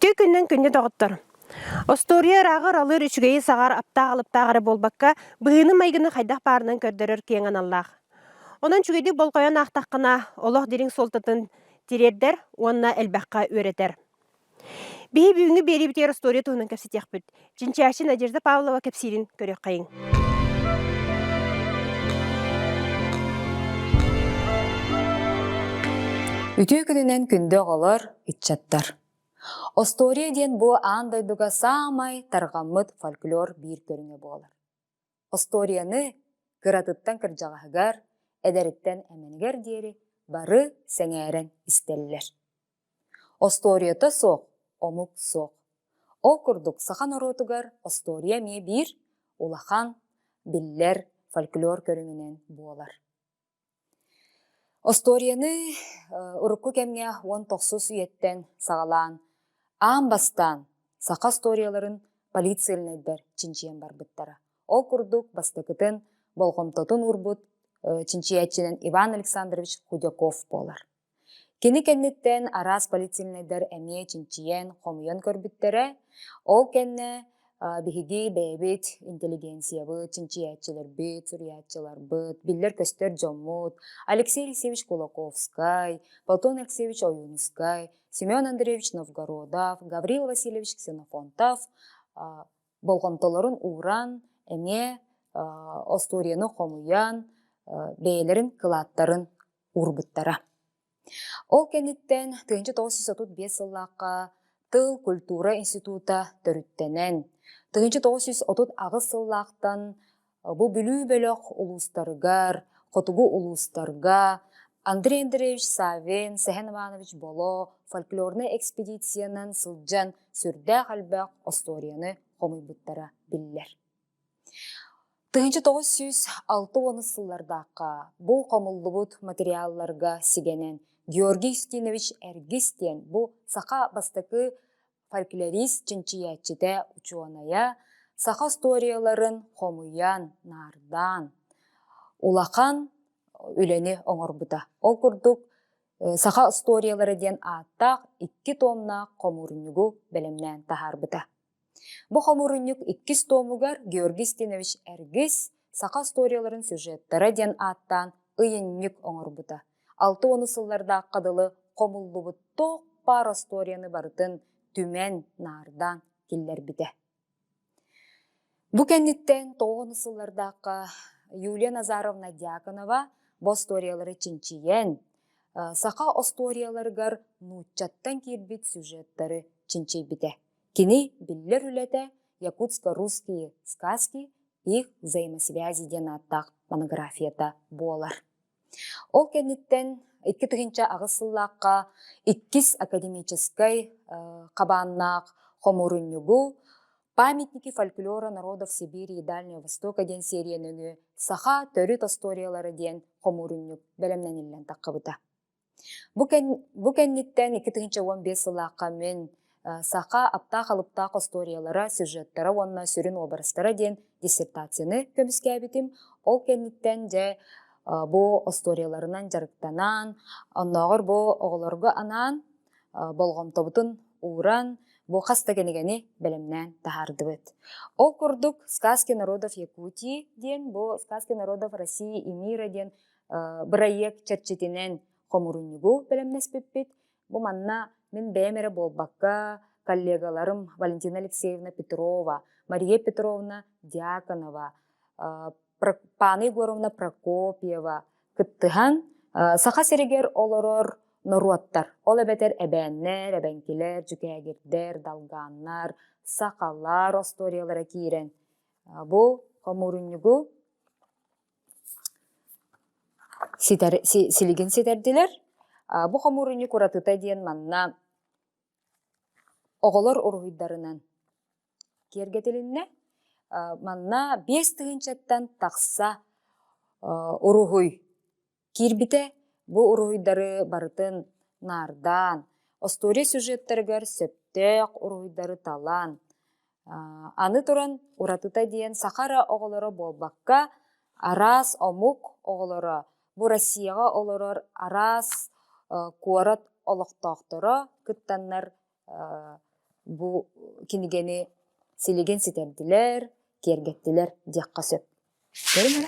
Үтө күннен күнне тоғыттар. Остория рағыр алыр үшігейі сағар аптақ алыптағыры болбаққа бұғыны майгыны қайдақ барынан көрдірір кеңін Аллах. Онан чүгейді бол қоян ақтаққына олық дерің солтатын тирердер, онына әлбәққа өретер. Бейі бүйіңі бері бітер Остория туғынан кәпсетек бүт. Жинчашын Надежда Павлова кәпсерін көрек қайын. Үтө күнінен күнді оғылар итчаттар. Остория ден бұ андайдуға самай тарғамыт фольклор бір көріңе болар. Осторияны кыратыттан кыржағығар, әдәріттен әменігер дері бары сәңәрен істелілер. Осторията соқ, омук соқ. О күрдік сақан оротугар Остория ме бір улахан биллер фольклор көріңінен болар. Осторияны ұрыққы кәмге 19 үйеттен сағалан, бастан сақа историяларын полициялнайдар чинчиен бар бұттара. Ол күрдік бастықытын болғымтотын ұрбыт чинчиятчинен Иван Александрович Худяков болар. Кені кәннеттен арас полициялнайдар әме чинчиен қомуян көрбіттері, ол кәнне бігігі бәйбет интеллигенция бұд, чинчиятчилер бұд, сурьятчилар бұд, биллер көстер Джоммут, Алексей Алексеевич Кулаковскай, Платон Алексеевич Оюнскай, Семен Андреевич Новгородов, Гаврил Васильевич Ксенофонтов, болғымтоларын уран, әме Осторияны қомуян, бәйлерін кылаттарын урбыттара. Ол кәнеттен 1935 сыллаққа Тыл культура института төріттенен, 1930 ағыз сыллақтан бұл бүлі бөліқ ұлыстарғар, қотугу ұлыстарға, Андрей Андреевич Савин, Сәхен Иванович Боло, фольклорны экспедициянын сылжан сүрдә қалбақ Осторияны қомый бұттара білілер. 1906 сыллардаққа бұл қомылды бұд материалларға сигенен Георгий Устинович Эргистен бұл сақа бастықы фольклорист чинчиятчыда учуаная сақа историяларын қомуян нардан улақан үлені оңырбыда. Ол күрдік сақа историялары ден аттақ 2 томна қомурынюгу бәлемнен тахарбыда. Бұл қомурынюг 2 томугар Георгий Устинович Эргист сақа историяларын сюжеттары ден аттан ыйыннюг оңырбыда. 6-10 сылларда қадылы қомылды тоқ бар Осторияны бардын түмен нардан келдер біде. Бұ кәнеттен 9 сыллардаққа Юлия Назаровна Дьяконова бұл историялары чинчиен, сақа историяларғар нучаттан кербет сюжеттары чинчи біде. Кені білдер үлеті якутско-русские сказки их взаимосвязи ден аттақ монографията болар. Ол кәнеттен 2 ағысыллаққа 2 академическай қабаннақ қомурынюгу памятники фольклора народов Сибири и Дальнего Востока ден сериеніңі саха төріт историялары ден қомурынюг бәлемнен елден таққыбыда. Бұ кәнеттен 2-15 сыллаққа мен саха аптақ-алыптақ историялары сюжеттары онына сүрін обарыстары ден диссертацияны көміске әбетім. Ол кәнеттен де бұл историяларынан жарықтанан, оннағыр бұл оғыларғы анан, болғым тобытын уран, бұл қаста кенегені бәлемнен тахарды бет. Ол күрдік «Сказки народов Якутии» ден, бұл «Сказки народов России и мира» ден бірайек чәрчетінен қомырынығу бәлемнес бет. Бұл манна мен бәмері болбаққа коллегаларым Валентина Алексеевна Петрова, Мария Петровна Дьяконова, Паны Егоровна Прокопьева кыттыхан сақа серегер олорор норуаттар. Ол әбәтер әбәннер, әбәнкелер, жүкәгердер, далганнар, сақалар историялары кейрен. Бұл қомурынюгу силеген сетерділер. Бұл қомурыню құратыта дейін манна оғылар ұрғыйдарынан кергетілінне. Манна 5 тыгынчаттан тақса ұруғый кирбите, бұл ұруғыдары барытын нардан, Остория сюжеттерігер сөптек ұруғыдары талан. Аны тұран ұратыта дейін Сахара оғылары болбаққа арас омук оғылары, бұл Россияға олырыр арас куарат олықтақтыры күттаннар bu kinigeni siligen siterdiler, kergettiler diyakka söp. Görün mü?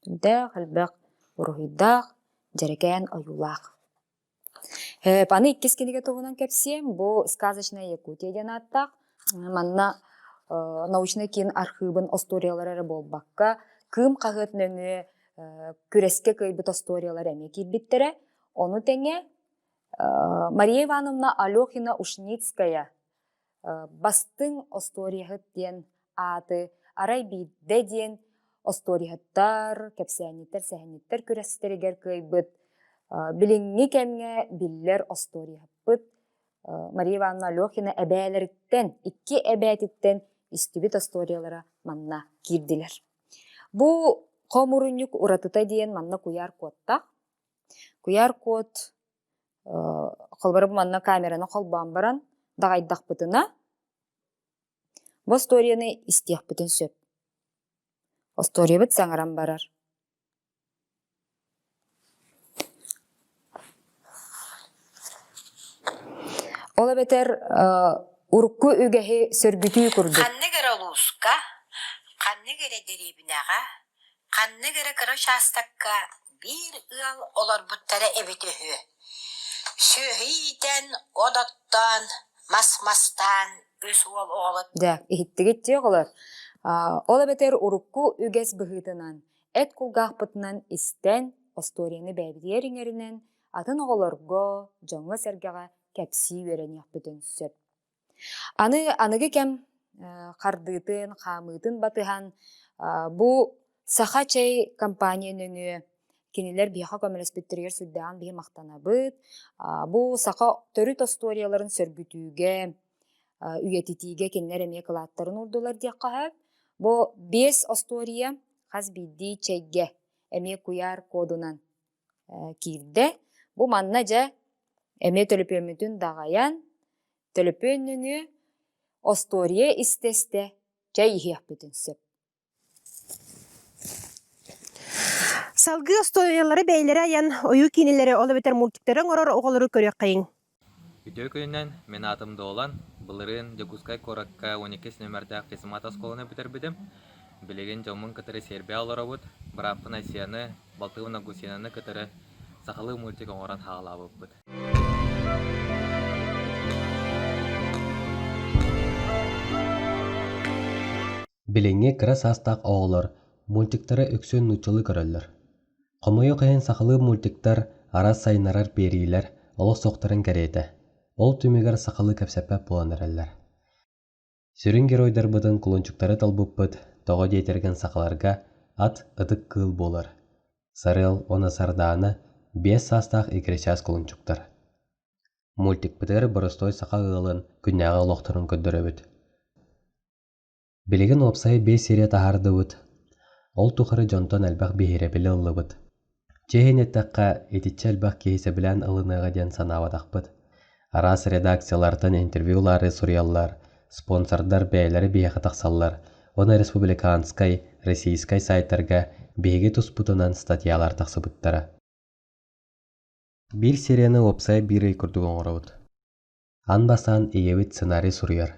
Tündäq, halbaq, uruhiddaq, jereken oyulaq. Паны иккис киниге тугунан кепсием, бу сказочная Якутия денаттaq, манна научный кин архивын историялары болбакка, кым кагыт нөңө күреске кыйбыт историялар эме кирбиттере, ону теңе Мария Ивановна Алёхина Ушницкая бастың историяхыт ден аты, арай бидде ден историяхыттар, кепсианиттер, сэхиниттер күрестеригер кыйбыт, билиңни кемге биллер историяхыппыт. Мария Ивановна Алёхина эбээлериттен, икки эбээттен истибит историялара манна кирдилер. Бу комурунюк уратыта диен манна куяр коттак. Куяр кот колбары манна камераны колбан баран дагайдакпытына бу историяны истиякпытын сөп. История бит саңаран барар. Ола бетер урукку үгэхи сөргүтүү курду. Канныгere луска, канныгere deribinaga, канныгere kara şastакka bir ıl olar buttara ebitühü. Söhiyden, odattan, masmastan, üsol oğlut. Да, иһиттигит тиоголор. Ола бетер урукку үгэс быһытынан, эт кулгаахпытынан истен историяны бэбидиериңеринен атын оголорго, жоңго сергага кепси веренияхпытын сөп. Аныгы кем кардыытын, хамыытын батыхан бу саха чей компания нөңү кинилер биха көмөлөспүттүргер сүрдээн бии мактанабыт. Бу саха төрүт историяларын сөргүтүүгө, үйетитиге кинилер эмие кылааттарын урдулар диякка. Бу 5 история хас бидди чейге эмие куяр кодунан кирде. Бу манна же эмие төлөпөмүтүн дагаян төлөпөнүнү история истесте чай ихияппытын сөп. Салгы историялары бәйләре аян ою кинеләре олы бетер мультиктарын орор оголору көрөк кайын. Видео көннән мен атымда olan Былырын Якутскай коракка 12 нөмердә кызмат асколыны битербидем. Билеген жомун кытыры сербе аларабыт, бирапын Асияны, Балтыгына Гусинаны кытыры сахалы мультик оңоран хаалабыт. Биленге кыра састак оголор мультиктары өксөн нучылы көрөллөр. Комойо кайын сахалы мультиктар арас сайнарар берилер, олох соқтарын кәрейті. Ол түмегер сақалы кәпсәпәп боланыралар. Сүрін геройдар бұдың кулончуктары талбыппыт, тоғы дейтерген сақаларға ат ыдық кыл болар. Сарыл, оны сарданы 5 састақ икречас кулончуктар. Мультик бітер бұрыстой сақа ғылын күнняғы олықтырын көддірі бүт. Білеген опсай 5 серия тахарды бүт. Ол тұқыры жонтон әлбәқ бейірі білі ұлы бүт. Чехен еттаққа етітчі әлбәқ кейсі білән ылыныға ден санавадақ бүт. Арас редакциялардан интервьюлары сурьяллар, спонсордар бәйләре бейхі тақсаллар, оны республиканскай, российскай сайттарға бейге тұспутынан статьялар тақсы бұттары. Bir серияны опсай бірі күрдігін орауыд. Анбасан иевит сценарий сурьяр.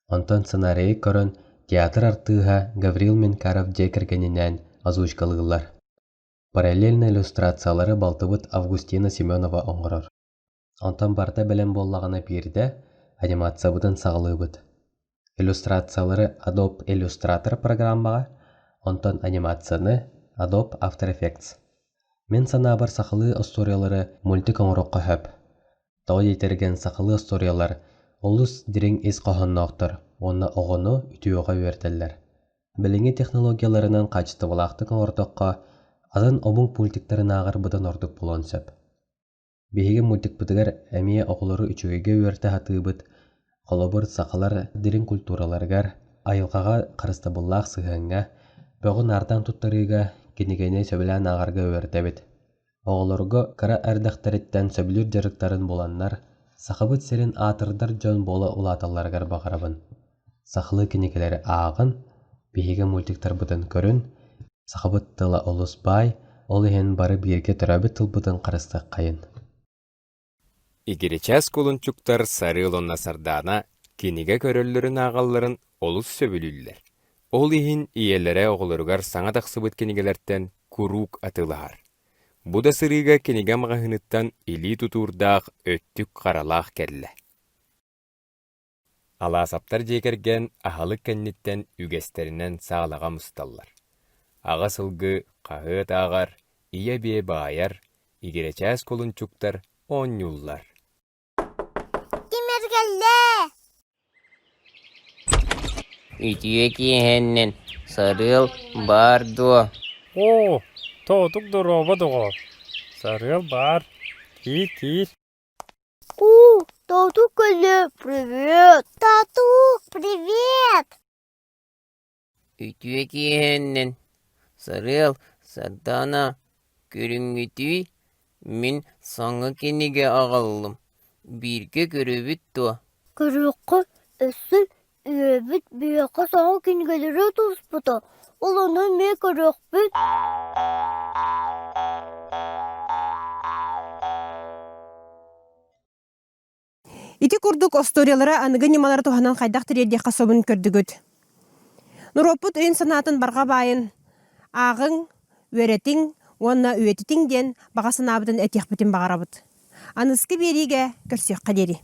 Онтон сценарийі көрін театр артыға Гаврил Минкаров жекергенінен озвучкалығылар. Параллельно иллюстрациялары балтыбыт Августина Семенова оңғырыр. Онтан барта білен боллағына берді анимация бұдын сағылы бұд. Иллюстрациялары Adobe Illustrator программаға, онтан анимацияны Adobe After Effects. Мен сана бар сақылы историялары мультик оңырыққа хөп. Тау етерген сақылы историялар олыс дирен ес қоғыннақтыр, оны оғыны үтіуға өртелер. Біліңе технологияларынан қачты бұлақтың ордыққа азын обың мультиктарын ағыр бұдан ордық болуын сөп. Бейге мультик бұдығар әмие оғылары үчігеге өрті хатыбыт, қолыбыр сақалар дирен культураларғар, айылғаға қарысты бұллақ сығанға, бөғін ардан тұттарыға кенегене сөбілән ағарға өртәбіт. Оғылырғы қара әрдіқтареттен сөбілер жарықтарын боланлар, сақыбыт серін атырдар жон болы ұлаталарғар бағарабын. Сақылы кенекелері ағын, бейге мультиктар бұдан көрін, сақыбыт тыла олыс бай, ол ехен бары бірге түрәбі тыл бұдан қарысты қайын. игеречас колунчуктар сарыыл сардана киниге көрөллөрүн агалларын олус сөбүлүллер. Ол иһин иелере оголоругар саңа тахсыбыт кинигелерден курук атылаар. Бу да сырыга киниге магаһыныттан или тутуурдаах өттүк каралаах келле. Алаасаптар жекерген ахалык кенниттен үгестеринен саалага мусталлар. Ага сылгы каһыт аагар, ия бие бааяр, игеречас колунчуктар оонньуллар. Кимергелле! Ütüye kiyhennen sarıl bardo. О, тоотук дороба дого. Сарыл бар. Кир. Тату келе, привет! Тату, привет! Ütüye kiyhennen sarıl sardana körüngütü min saŋa kenige agalım. Birge görübüt to. Kırıkı, ösül, üyebit, büyüke sana kingelere tuspıta. Olanın me kırıkbit. Ити курдук осториялара аныгы немалар туханан хайдах тирердек касобын көрдүгөт. Нуропут өйін санатын барға байын, ағың, өретің, онна өетітің ден бағасын абытын әтек бітін бағарабыт. Анысқы бериге көрсек қадері.